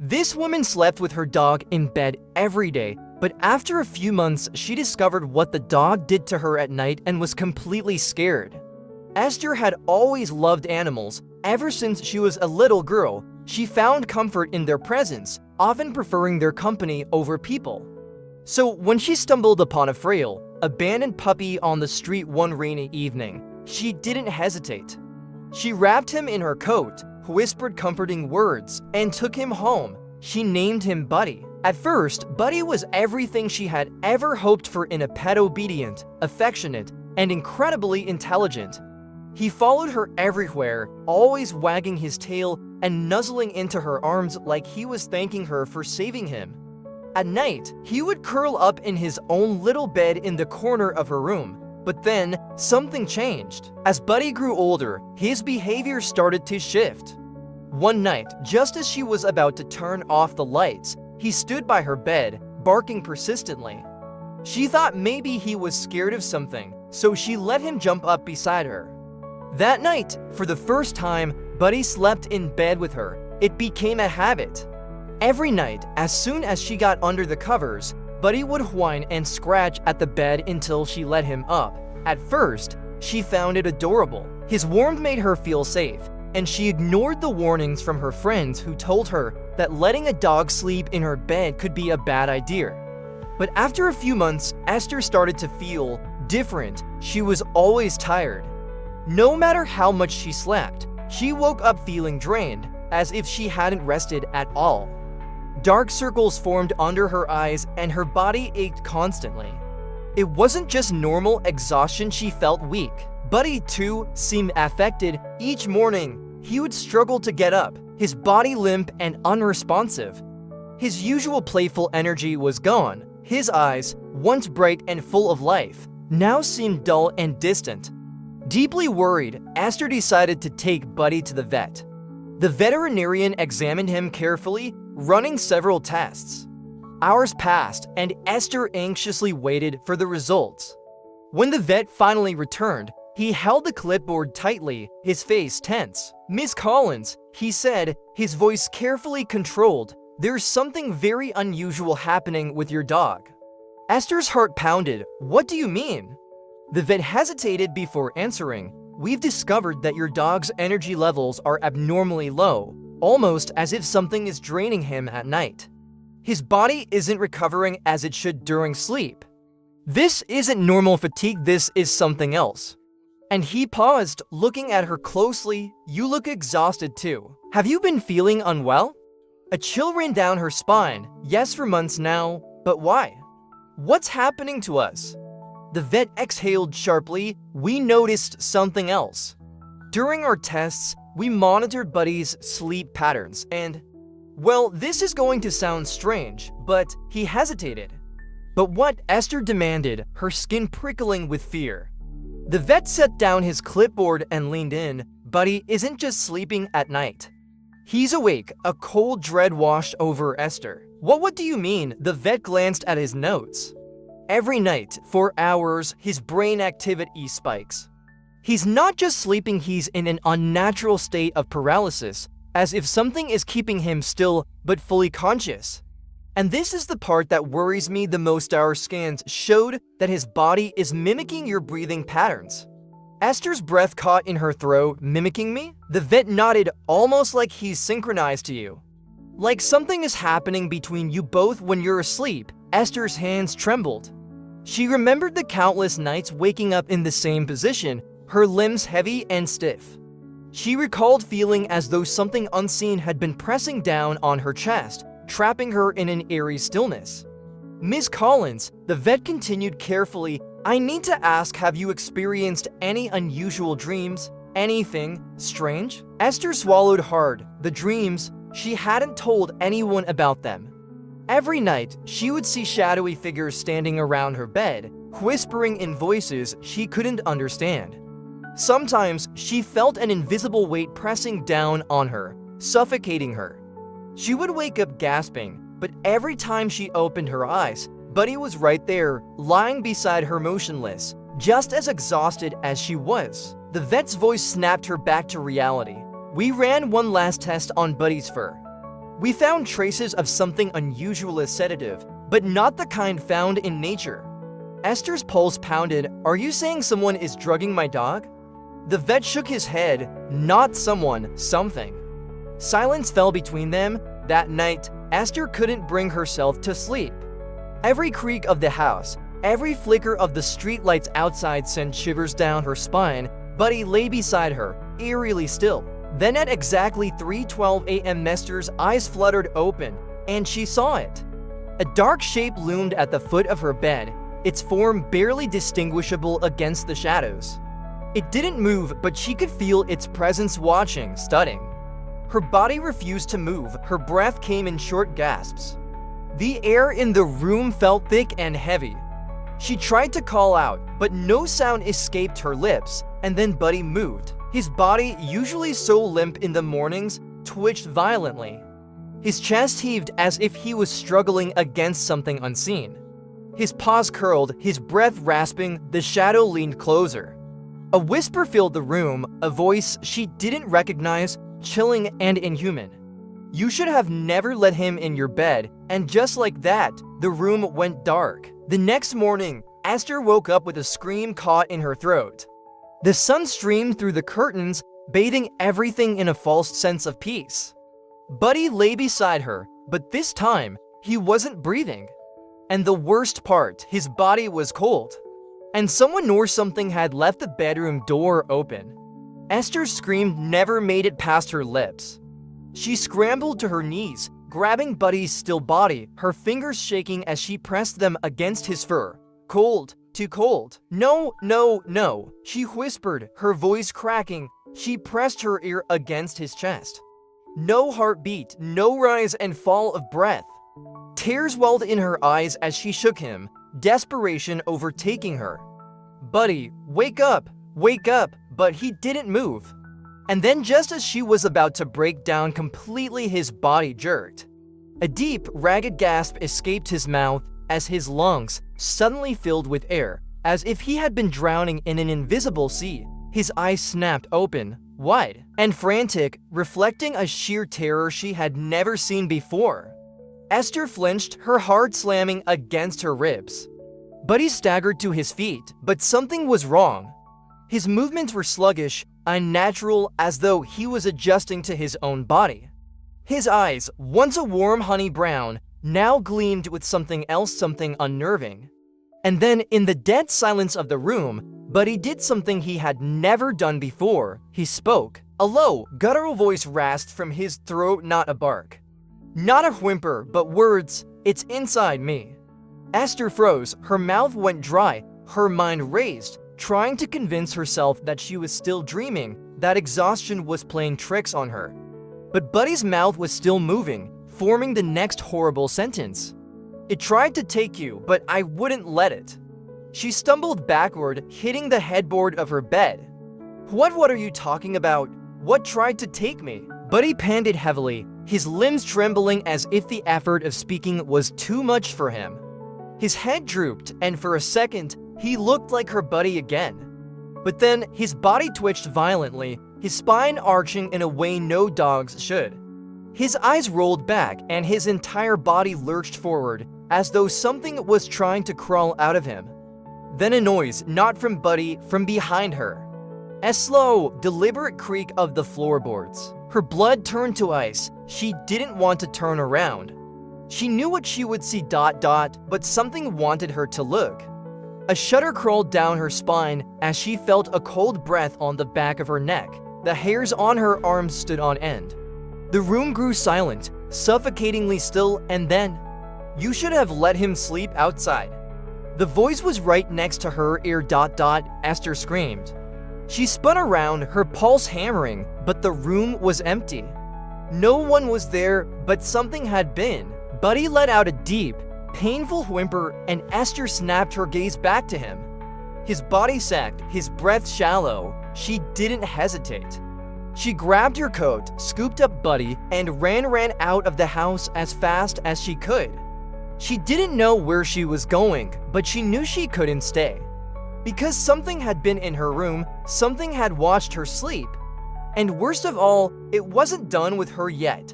This woman slept with her dog in bed every day, but after a few months, she discovered what the dog did to her at night and was completely scared. Esther had always loved animals. Ever since she was a little girl, she found comfort in their presence, often preferring their company over people. So when she stumbled upon a frail, abandoned puppy on the street one rainy evening, she didn't hesitate. She wrapped him in her coat, whispered comforting words, and took him home. She named him Buddy. At first, Buddy was everything she had ever hoped for in a pet: obedient, affectionate, and incredibly intelligent. He followed her everywhere, always wagging his tail and nuzzling into her arms like he was thanking her for saving him. At night, he would curl up in his own little bed in the corner of her room. But then, something changed. As Buddy grew older, his behavior started to shift. One night, just as she was about to turn off the lights, he stood by her bed, barking persistently. She thought maybe he was scared of something, so she let him jump up beside her. That night, for the first time, Buddy slept in bed with her. It became a habit. Every night, as soon as she got under the covers, Buddy would whine and scratch at the bed until she let him up. At first, she found it adorable. His warmth made her feel safe, and she ignored the warnings from her friends who told her that letting a dog sleep in her bed could be a bad idea. But after a few months, Esther started to feel different. She was always tired. No matter how much she slept, she woke up feeling drained, as if she hadn't rested at all. Dark circles formed under her eyes and her body ached constantly. It wasn't just normal exhaustion, she felt weak. Buddy, too, seemed affected. Each morning, he would struggle to get up, his body limp and unresponsive. His usual playful energy was gone. His eyes, once bright and full of life, now seemed dull and distant. Deeply worried, Esther decided to take Buddy to the vet. The veterinarian examined him carefully, running several tests. Hours passed, and Esther anxiously waited for the results. When the vet finally returned, he held the clipboard tightly, his face tense. "Miss Collins," he said, his voice carefully controlled, "there's something very unusual happening with your dog." Esther's heart pounded. "What do you mean?" The vet hesitated before answering. "We've discovered that your dog's energy levels are abnormally low, almost as if something is draining him at night. His body isn't recovering as it should during sleep. This isn't normal fatigue, this is something else." And he paused, looking at her closely. "You look exhausted too. Have you been feeling unwell?" A chill ran down her spine. "Yes, for months now. But why? What's happening to us?" The vet exhaled sharply. "We noticed something else. During our tests, we monitored Buddy's sleep patterns and, well, this is going to sound strange, but..." He hesitated. "But what?" Esther demanded, her skin prickling with fear. The vet set down his clipboard and leaned in. "Buddy isn't just sleeping at night. He's awake." A cold dread washed over Esther. What do you mean?" The vet glanced at his notes. "Every night, for hours, his brain activity spikes. He's not just sleeping, he's in an unnatural state of paralysis, as if something is keeping him still but fully conscious. And this is the part that worries me the most. Our scans showed that his body is mimicking your breathing patterns." Esther's breath caught in her throat. "Mimicking me?" The vet nodded, "almost like he's synchronized to you. Like something is happening between you both when you're asleep." Esther's hands trembled. She remembered the countless nights waking up in the same position, her limbs heavy and stiff. She recalled feeling as though something unseen had been pressing down on her chest, trapping her in an eerie stillness. "Miss Collins," the vet continued carefully, "I need to ask, have you experienced any unusual dreams? Anything strange?" Esther swallowed hard. The dreams, she hadn't told anyone about them. Every night, she would see shadowy figures standing around her bed, whispering in voices she couldn't understand. Sometimes, she felt an invisible weight pressing down on her, suffocating her. She would wake up gasping, but every time she opened her eyes, Buddy was right there, lying beside her motionless, just as exhausted as she was. The vet's voice snapped her back to reality. "We ran one last test on Buddy's fur. We found traces of something unusual as sedative, but not the kind found in nature. Esther's pulse pounded. Are you saying someone is drugging my dog? The vet shook his head. Not someone, something. Silence fell between them. That night, Esther couldn't bring herself to sleep. Every creak of the house, every flicker of the streetlights outside sent shivers down her spine. Buddy lay beside her, eerily still. Then at exactly 3:12 a.m. Esther's eyes fluttered open, and she saw it. A dark shape loomed at the foot of her bed, its form barely distinguishable against the shadows. It didn't move, but she could feel its presence watching, studying. Her body refused to move, her breath came in short gasps. The air in the room felt thick and heavy. She tried to call out, but no sound escaped her lips, and then Buddy moved. His body, usually so limp in the mornings, twitched violently. His chest heaved as if he was struggling against something unseen. His paws curled, his breath rasping, the shadow leaned closer. A whisper filled the room, a voice she didn't recognize, chilling and inhuman. You should have never let him in your bed, and just like that, the room went dark. The next morning, Esther woke up with a scream caught in her throat. The sun streamed through the curtains, bathing everything in a false sense of peace. Buddy lay beside her, but this time, he wasn't breathing. And the worst part, his body was cold. And someone or something had left the bedroom door open. Esther's scream never made it past her lips. She scrambled to her knees, grabbing Buddy's still body, her fingers shaking as she pressed them against his fur. Cold. Too cold. No, no, no, she whispered, her voice cracking. She pressed her ear against his chest. No heartbeat, no rise and fall of breath. Tears welled in her eyes as she shook him, desperation overtaking her. Buddy, wake up, but he didn't move. And then just as she was about to break down completely, his body jerked. A deep, ragged gasp escaped his mouth as his lungs suddenly filled with air, as if he had been drowning in an invisible sea. His eyes snapped open, wide, and frantic, reflecting a sheer terror she had never seen before. Esther flinched, her heart slamming against her ribs. Buddy staggered to his feet, but something was wrong. His movements were sluggish, unnatural, as though he was adjusting to his own body. His eyes, once a warm honey brown, now gleamed with something else, something unnerving. And then, in the dead silence of the room, Buddy did something he had never done before. He spoke. A low, guttural voice rasped from his throat, not a bark. Not a whimper, but words. It's inside me. Esther froze, her mouth went dry, her mind raced, trying to convince herself that she was still dreaming, that exhaustion was playing tricks on her. But Buddy's mouth was still moving, forming the next horrible sentence. It tried to take you, but I wouldn't let it. She stumbled backward, hitting the headboard of her bed. What are you talking about? What tried to take me? Buddy panted heavily, his limbs trembling as if the effort of speaking was too much for him. His head drooped, and for a second, he looked like her buddy again. But then, his body twitched violently, his spine arching in a way no dogs should. His eyes rolled back, and his entire body lurched forward, as though something was trying to crawl out of him. Then a noise, not from Buddy, from behind her. A slow, deliberate creak of the floorboards. Her blood turned to ice. She didn't want to turn around. She knew what she would see ... but something wanted her to look. A shudder crawled down her spine as she felt a cold breath on the back of her neck. The hairs on her arms stood on end. The room grew silent, suffocatingly still, and then, "You should have let him sleep outside." The voice was right next to her ear ... Esther screamed. She spun around, her pulse hammering, but the room was empty. No one was there, but something had been. Buddy let out a deep, painful whimper, and Esther snapped her gaze back to him. His body sagged, his breath shallow. She didn't hesitate. She grabbed her coat, scooped up Buddy, and ran out of the house as fast as she could. She didn't know where she was going, but she knew she couldn't stay. Because something had been in her room, something had watched her sleep. And worst of all, it wasn't done with her yet.